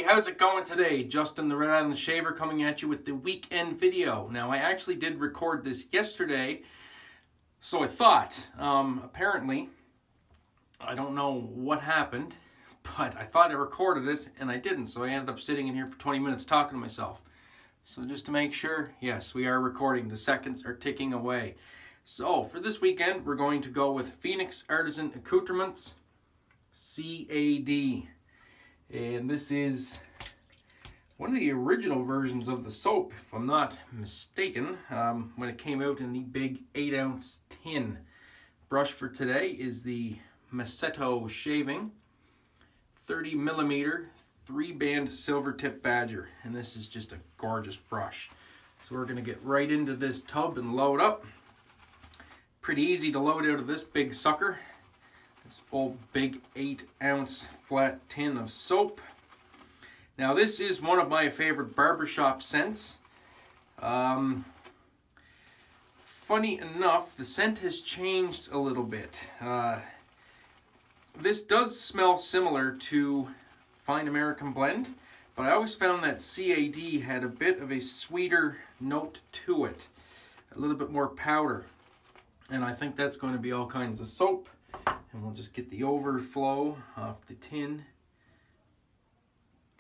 how's it going today? Justin the Red Island Shaver coming at you with the weekend video. Now, I actually did record this yesterday, so I thought, apparently, I don't know what happened, but I thought I recorded it, and I didn't, so I ended up sitting in here for 20 minutes talking to myself. So just to make sure, yes, we are recording. The seconds are ticking away. So, for this weekend, we're going to go with Phoenix Artisan Accoutrements CAD. And this is one of the original versions of the soap, if I'm not mistaken, when it came out in the big 8-ounce tin. Brush for today is the Masetto Shaving 30mm 3-band silver tip badger, and this is just a gorgeous brush. So we're going to get right into this tub and load up. Pretty easy to load out of this big sucker. This old big 8-ounce flat tin of soap. Now this is one of my favorite barbershop scents. Funny enough, the scent has changed a little bit. This does smell similar to Fine American Blend, but I always found that CAD had a bit of a sweeter note to it. A little bit more powder. And I think that's going to be all kinds of soap. And we'll just get the overflow off the tin.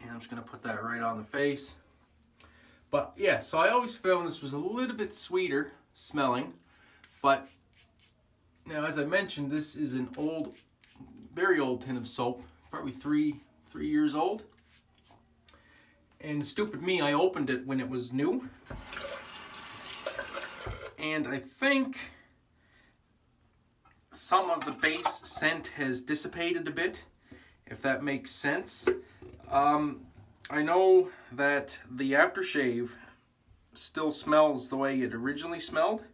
And I'm just going to put that right on the face. But yeah, so I always found this was a little bit sweeter smelling. But now, as I mentioned, this is an old, very old tin of soap. Probably three years old. And stupid me, I opened it when it was new. And I think some of the base scent has dissipated a bit, if that makes sense. I know that the aftershave still smells the way it originally smelled,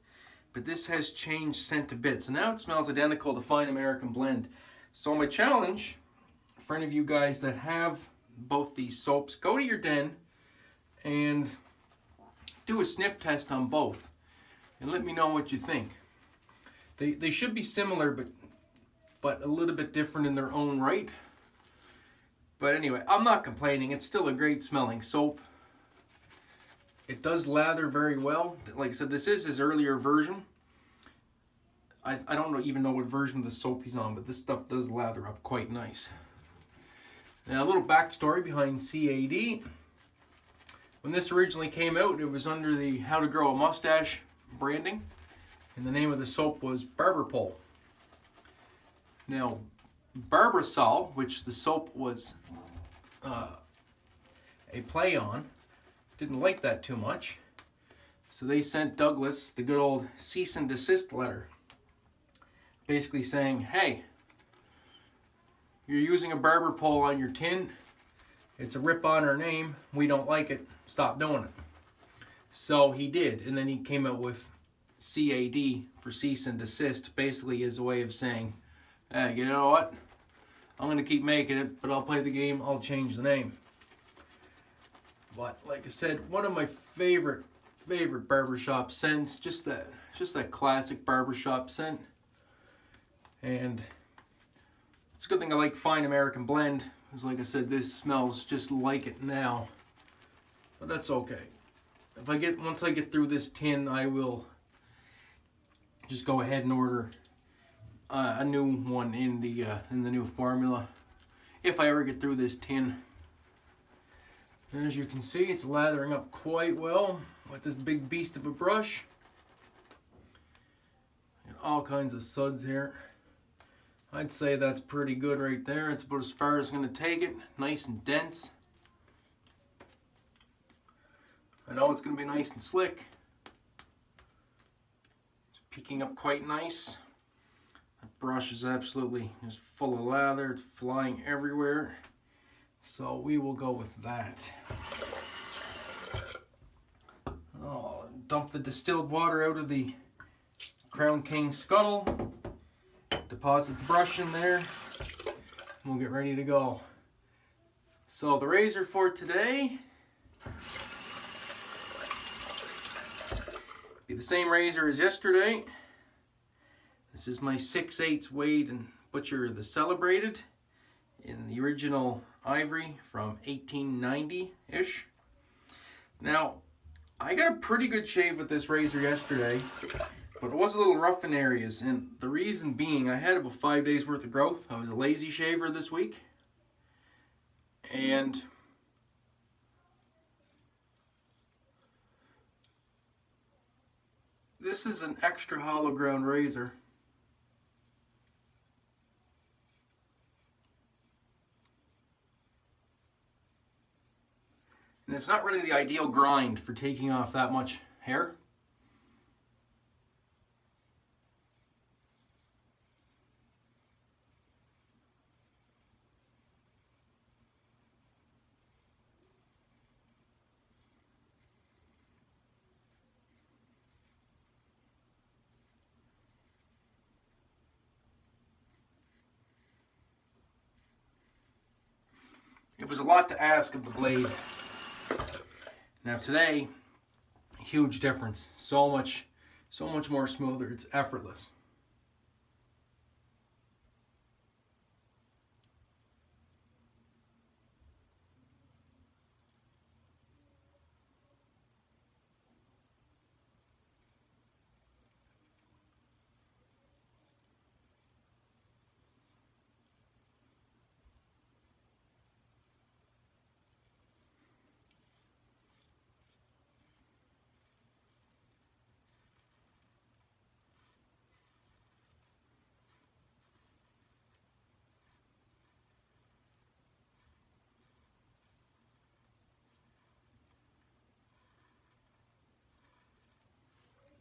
but this has changed scent a bit. So now it smells identical to Fine American Blend. So my challenge for any of you guys that have both these soaps, go to your den and do a sniff test on both and let me know what you think. They should be similar, but a little bit different in their own right. But anyway, I'm not complaining. It's still a great smelling soap. It does lather very well. Like I said, this is his earlier version. I don't even know what version of the soap he's on, but this stuff does lather up quite nice. Now, a little backstory behind CAD. When this originally came out, it was under the How to Grow a Mustache branding. And the name of the soap was Barber Pole. Now, Barbasol, which the soap was a play on, didn't like that too much. So they sent Douglas the good old cease and desist letter. Basically saying, hey, you're using a barber pole on your tin. It's a rip on our name. We don't like it. Stop doing it. So he did. And then he came out with CAD for cease and desist, basically as a way of saying, hey, you know what? I'm going to keep making it, but I'll play the game. I'll change the name. But like I said, one of my favorite barbershop scents, just that classic barbershop scent. And it's a good thing I like Fine American Blend, because like I said, this smells just like it now. But that's okay. Once I get through this tin, I will just go ahead and order a new one in the new formula, if I ever get through this tin. And as you can see, it's lathering up quite well with this big beast of a brush. And all kinds of suds here. I'd say that's pretty good right there. It's about as far as I'm going to take it. Nice and dense. I know it's going to be nice and slick. Peeking up quite nice. That brush is absolutely just full of lather. It's flying everywhere. So we will go with that. Oh, dump the distilled water out of the Crown King scuttle. Deposit the brush in there. And we'll get ready to go. So the razor for today, be the same razor as yesterday. This is my 6/8 Wade and Butcher the Celebrated in the original ivory from 1890-ish. Now, I got a pretty good shave with this razor yesterday, but it was a little rough in areas, and the reason being I had about 5 days worth of growth. I was a lazy shaver this week, and this is an extra hollow ground razor. And it's not really the ideal grind for taking off that much hair. It was a lot to ask of the blade. Now today, huge difference. So much more smoother. It's effortless.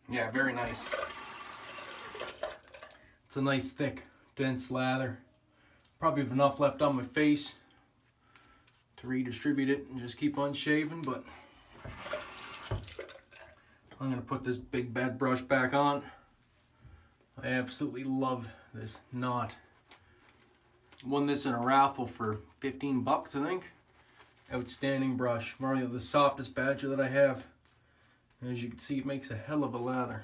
Yeah, very nice. It's a nice, thick, dense lather. Probably have enough left on my face to redistribute it and just keep on shaving, but I'm going to put this big bad brush back on. I absolutely love this knot. Won this in a raffle for 15 bucks, I think. Outstanding brush. Probably the softest badger that I have. As you can see, it makes a hell of a lather.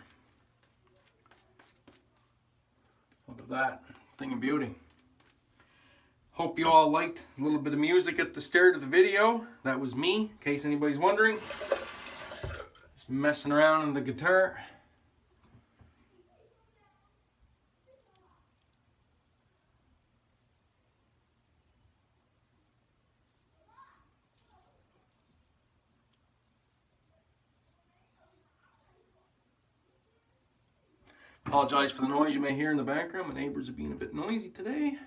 Look at that. Thing of beauty. Hope you all liked a little bit of music at the start of the video. That was me, in case anybody's wondering. Just messing around on the guitar. Apologize for the noise you may hear in the background. My neighbors are being a bit noisy today.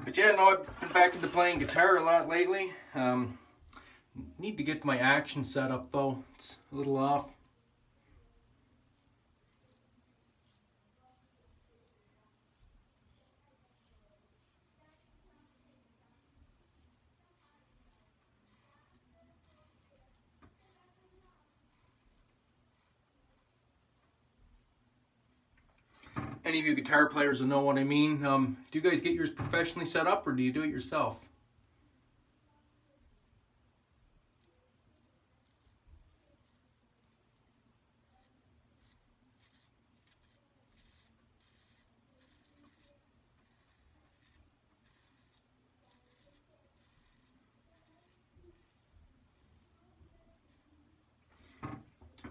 But yeah, no, I've been back into playing guitar a lot lately. Need to get my action set up though. It's a little off. Any of you guitar players will know what I mean. Do you guys get yours professionally set up or do you do it yourself?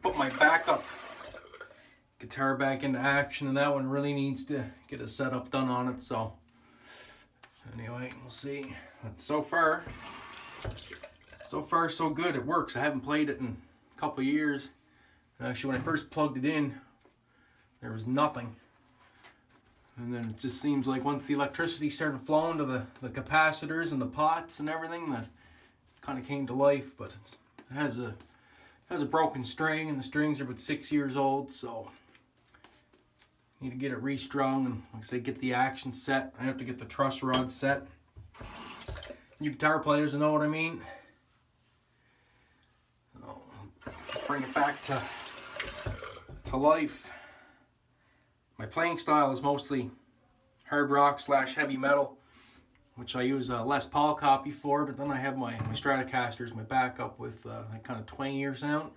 Put my backup guitar back into action, and that one really needs to get a setup done on it. So anyway, we'll see. But so far so good. It works. I haven't played it in a couple of years. Actually, when I first plugged it in, there was nothing, and then it just seems like once the electricity started flowing to the capacitors and the pots and everything, that kind of came to life. But it has a broken string, and the strings are about 6 years old, so need to get it restrung and, like I say, get the action set. I have to get the truss rod set. You guitar players know what I mean. bring it back to life. My playing style is mostly hard rock / heavy metal, which I use a Les Paul copy for, but then I have my Stratocasters, my backup with that kind of twangier sound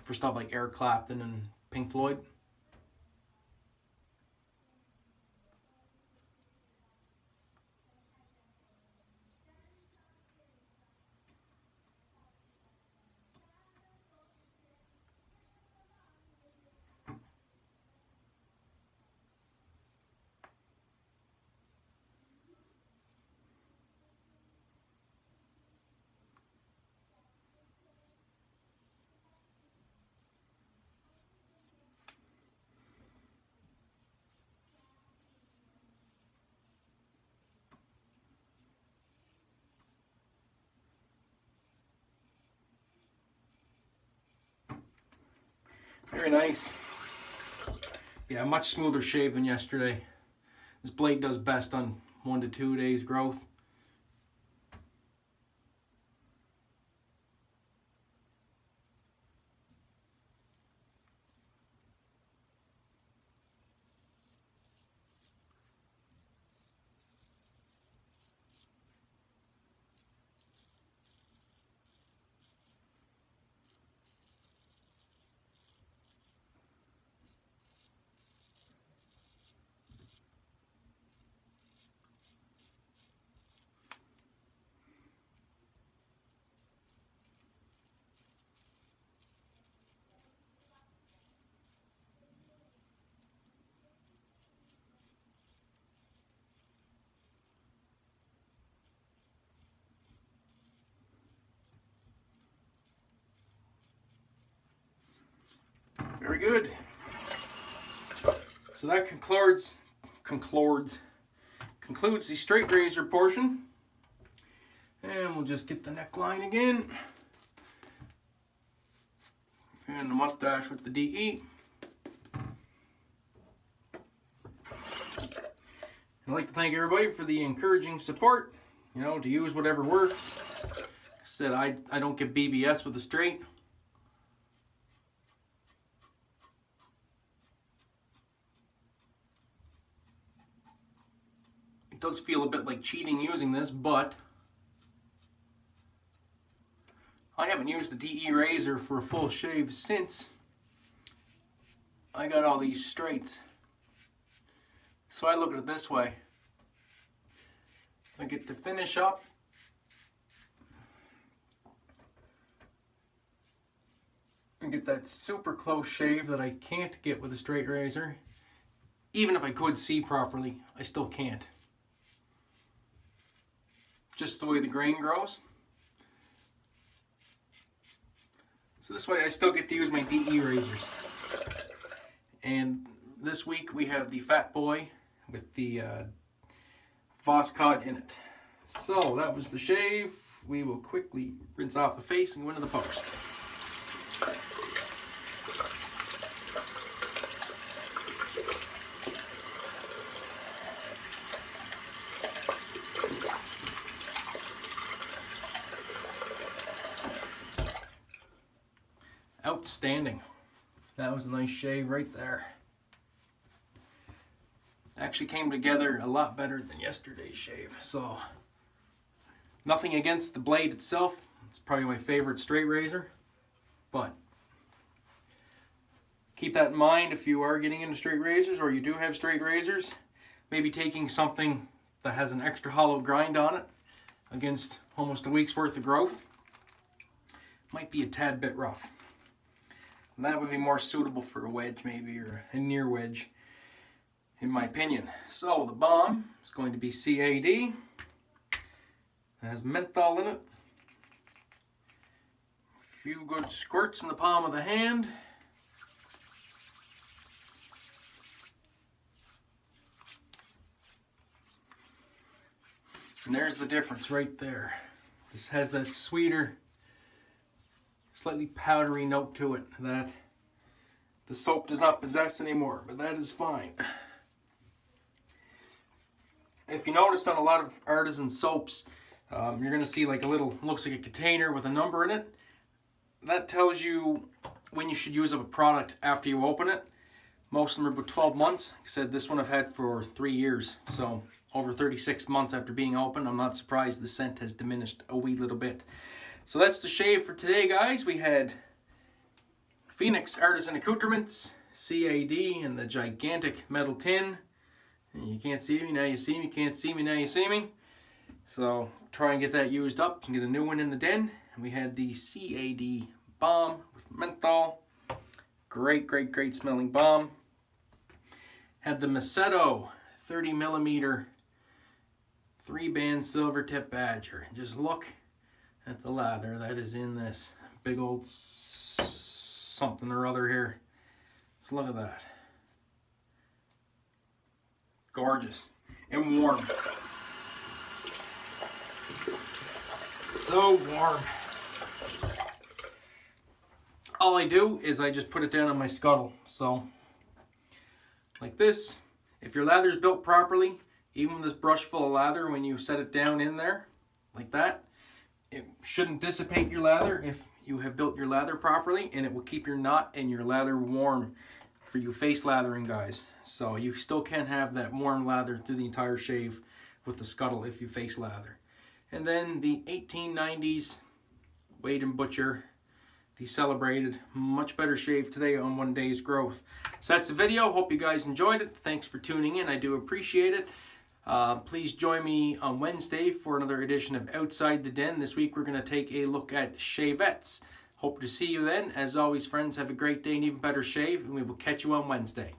for stuff like Eric Clapton and Pink Floyd. Very nice. Yeah, much smoother shave than yesterday. This blade does best on 1 to 2 days growth. Very good. So that concludes the straight razor portion. And we'll just get the neckline again. And the mustache with the DE. I'd like to thank everybody for the encouraging support. You know, to use whatever works. Like I said, I don't get BBS with the straight. It does feel a bit like cheating using this, but I haven't used the DE razor for a full shave since I got all these straights. So I look at it this way. I get to finish up and get that super close shave that I can't get with a straight razor. Even if I could see properly, I still can't. Just the way the grain grows. So this way I still get to use my DE razors. And this week we have the Fat Boy with the Voskhod in it. So that was the shave. We will quickly rinse off the face and go into the post. Outstanding. That was a nice shave right there. Actually came together a lot better than yesterday's shave. So nothing against the blade itself. It's probably my favorite straight razor. But keep that in mind if you are getting into straight razors or you do have straight razors. Maybe taking something that has an extra hollow grind on it against almost a week's worth of growth might be a tad bit rough. And that would be more suitable for a wedge maybe, or a near wedge, in my opinion. So the balm is going to be CAD. It has menthol in it. A few good squirts in the palm of the hand. And there's the difference right there. This has that sweeter, slightly powdery note to it that the soap does not possess anymore, but that is fine. If you noticed on a lot of Artisan soaps, you're going to see like a little, looks like a container with a number in it. That tells you when you should use up a product after you open it. Most of them are about 12 months. Like I said, this one I've had for 3 years. So over 36 months after being opened, I'm not surprised the scent has diminished a wee little bit. So that's the shave for today, guys. We had Phoenix Artisan Accoutrements, CAD in the gigantic metal tin. And you can't see me, now you see me. Can't see me, now you see me. So try and get that used up and get a new one in the den. And we had the CAD balm with menthol. Great, great, great smelling balm. Had the Macedo 30mm 3-band silver tip badger. And just look at the lather that is in this big old something or other here. Just look at that. Gorgeous and warm. So warm. All I do is I just put it down on my scuttle. So like this. If your lather's built properly, even with this brush full of lather, when you set it down in there like that, it shouldn't dissipate your lather if you have built your lather properly, and it will keep your knot and your lather warm for you face lathering guys. So you still can have that warm lather through the entire shave with the scuttle if you face lather. And then the 1890s Wade & Butcher, the celebrated, much better shave today on 1 day's growth. So that's the video. Hope you guys enjoyed it. Thanks for tuning in. I do appreciate it. Please join me on Wednesday for another edition of Outside the Den. This week we're going to take a look at shavettes. Hope to see you then. As always, friends, have a great day and even better shave, and we will catch you on Wednesday.